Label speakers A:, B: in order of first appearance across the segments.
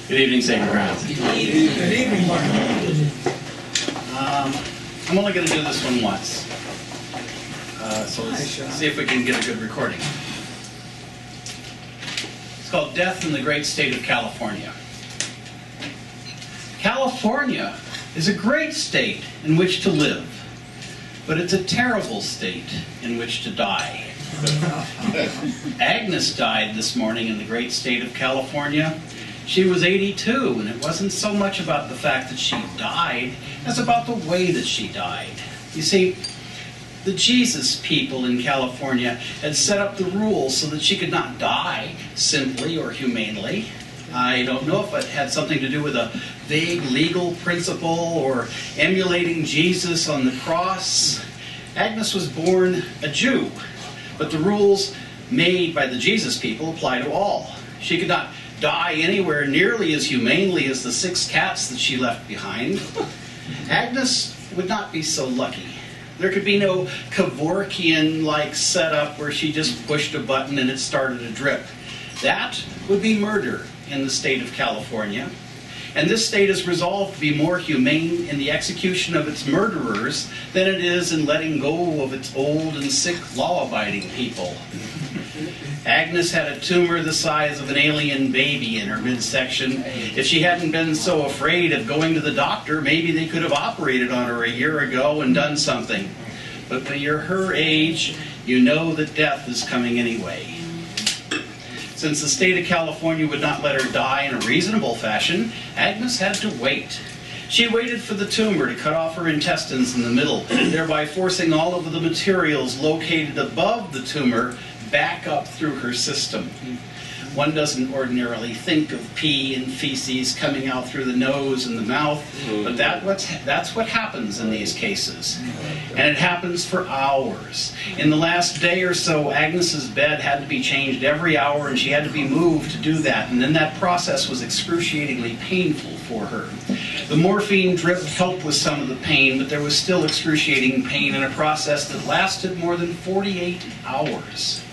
A: Good evening, St. Grounds.
B: Good evening, Mark.
A: I'm only going to do this one once. So let's see if we can get a good recording. It's called Death in the Great State of California. California is a great state in which to live, but it's a terrible state in which to die. Agnes died this morning in the great state of California. She was 82, and it wasn't so much about the fact that she died as about the way that she died. You see, the Jesus people in California had set up the rules so that she could not die simply or humanely. I don't know if it had something to do with a vague legal principle or emulating Jesus on the cross. Agnes was born a Jew, but the rules made by the Jesus people apply to all. She could not die anywhere nearly as humanely as the 6 cats that she left behind. Agnes would not be so lucky. There could be no Kevorkian-like setup where she just pushed a button and it started a drip. That would be murder in the state of California. And this state is resolved to be more humane in the execution of its murderers than it is in letting go of its old and sick law-abiding people. Agnes had a tumor the size of an alien baby in her midsection. If she hadn't been so afraid of going to the doctor, maybe they could have operated on her a year ago and done something. But when you're her age, you know that death is coming anyway. Since the state of California would not let her die in a reasonable fashion, Agnes had to wait. She waited for the tumor to cut off her intestines in the middle, thereby forcing all of the materials located above the tumor back up through her system. One doesn't ordinarily think of pee and feces coming out through the nose and the mouth, but that's what happens in these cases. And it happens for hours. In the last day or so, Agnes's bed had to be changed every hour, and she had to be moved to do that. And then that process was excruciatingly painful for her. The morphine drip helped with some of the pain, but there was still excruciating pain in a process that lasted more than 48 hours.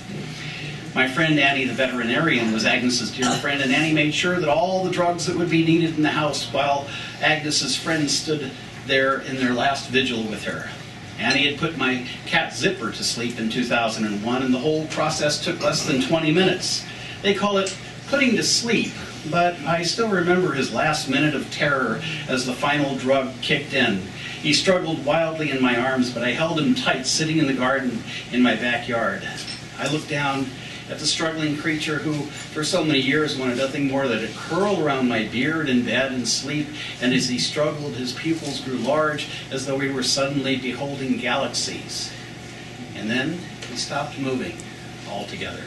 A: My friend Annie, the veterinarian, was Agnes's dear friend, and Annie made sure that all the drugs that would be needed in the house while Agnes's friends stood there in their last vigil with her. Annie had put my cat Zipper to sleep in 2001, and the whole process took less than 20 minutes. They call it putting to sleep, but I still remember his last minute of terror as the final drug kicked in. He struggled wildly in my arms, but I held him tight, sitting in the garden in my backyard. I looked down at the struggling creature who, for so many years, wanted nothing more than to curl around my beard in bed and sleep, and as he struggled, his pupils grew large, as though we were suddenly beholding galaxies. And then he stopped moving altogether.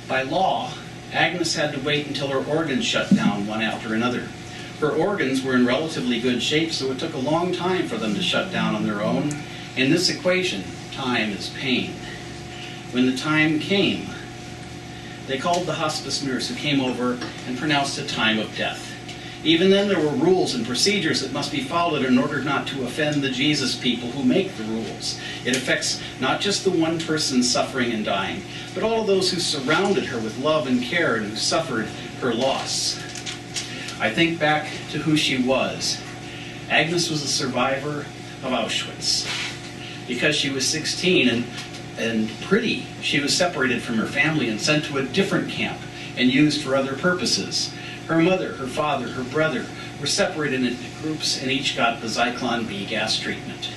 A: By law, Agnes had to wait until her organs shut down one after another. Her organs were in relatively good shape, so it took a long time for them to shut down on their own. In this equation, time is pain. When the time came, they called the hospice nurse who came over and pronounced a time of death. Even then, there were rules and procedures that must be followed in order not to offend the Jesus people who make the rules. It affects not just the one person suffering and dying, but all of those who surrounded her with love and care and who suffered her loss. I think back to who she was. Agnes was a survivor of Auschwitz. Because she was 16 and pretty, she was separated from her family and sent to a different camp and used for other purposes. Her mother, her father, her brother were separated into groups, and each got the Zyklon B gas treatment.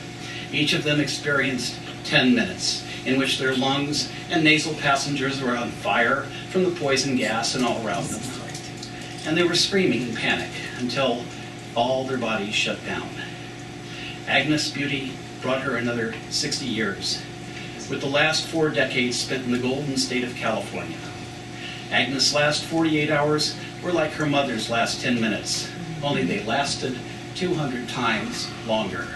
A: Each of them experienced 10 minutes in which their lungs and nasal passages were on fire from the poison gas and all around them. And they were screaming in panic until all their bodies shut down. Agnes' beauty brought her another 60 years, with the last 4 decades spent in the golden state of California. Agnes' last 48 hours were like her mother's last 10 minutes, only they lasted 200 times longer.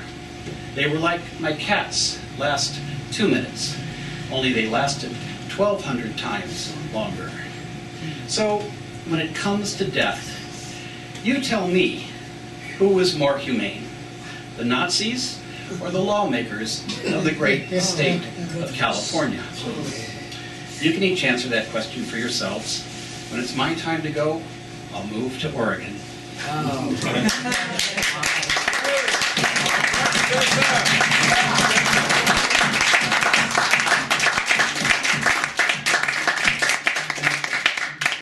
A: They were like my cat's last 2 minutes, only they lasted 1,200 times longer. So, when it comes to death, you tell me, who was more humane, the Nazis or the lawmakers of the great state of California? You can each answer that question for yourselves. When it's my time to go, I'll move to Oregon.
B: Oh.